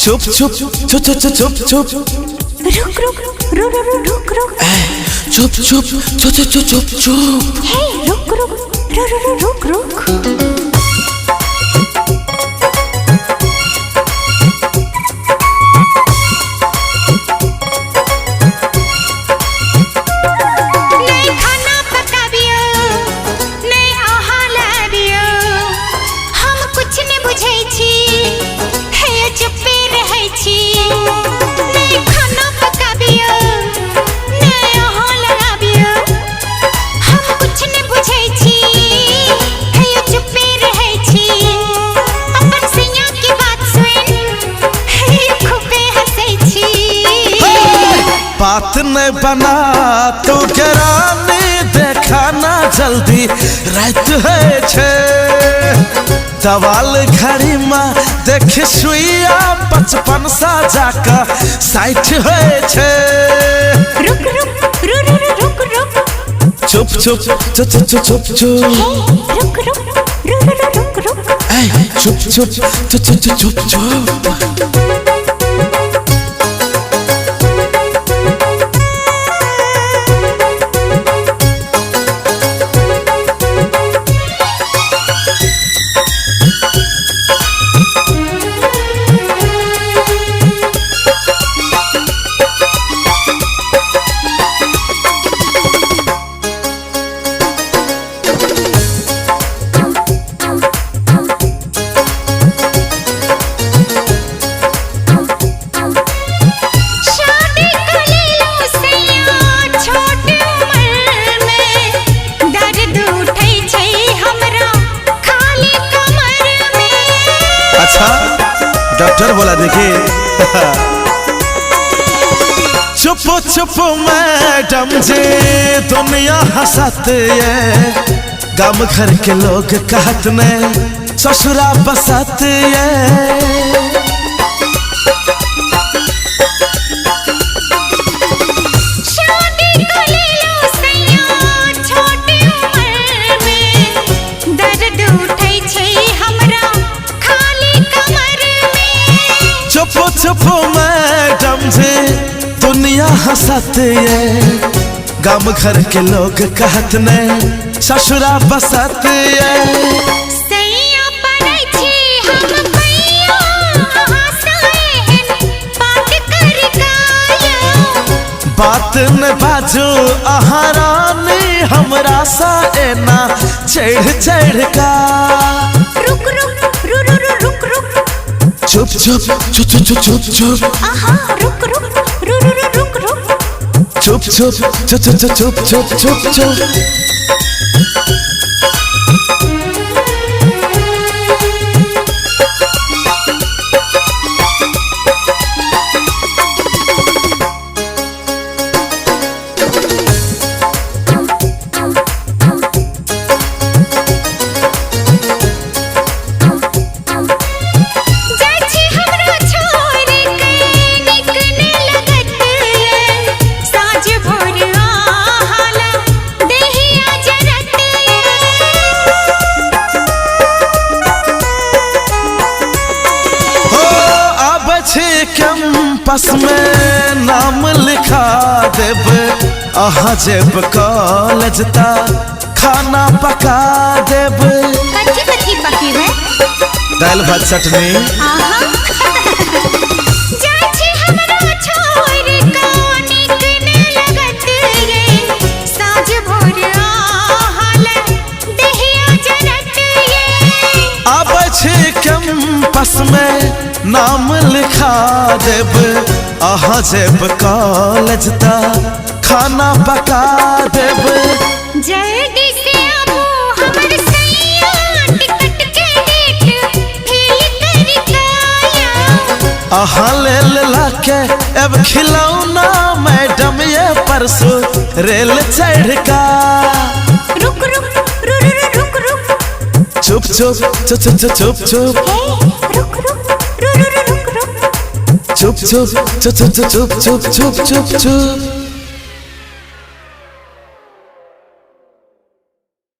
चुप चुप चुप चुप चुप चुप रुक रुक रुक रुक रुक रुक चुप चुप चुप चुप चुप चुप हे रुक रुक रुक रुक रुक बात नहीं बना तो गरानी देखा ना जल्दी रात है छे दवाल घड़ी में देख सुइया 55 सा जाका साइट है छे रुक रुक रुक रुक रुक चुप चुप चुप चुप चुप चुप रुक रुक रुक रुक चुप चुप चुप चुप चुप चुप अच्छा डॉक्टर बोला देखिए चुप चुप मैडम जी दुनिया हंसते गम घर के लोग कहत ने ससुरा बसते चुप मैडम जी दुनिया हंसते गम घर के लोग कहत ने ससुरा बसते बात न बाजू आहारानी हमरा सा एना चढ़ चढ़ का रुक रुक रुक रुक चुप चुप चुप चुप चुप चुप रुक रुक रुक रुक चुप चुप चुप चुप चुप चुप चुप चुप कैंपस में नाम लिखा देब अहाँ जेब कॉलेज ता खाना पका देब कथी पकी है दाल भात चटनी कैंपस में नाम लिखा देब अहाँ जेब कॉलेज ता खाना पका देब जल्दी से आबो हमर सैया टिकट के डेट फिल कर अहाँ ले ला के अब खिलौना मैडम ये परसों रेल चढ़ का रुक रुक रुक रुक चुप चुप चुप चुप चुप चुप रुक रुक रुक रुक चुप चुप चुप चुप चुप चुप चुप चुप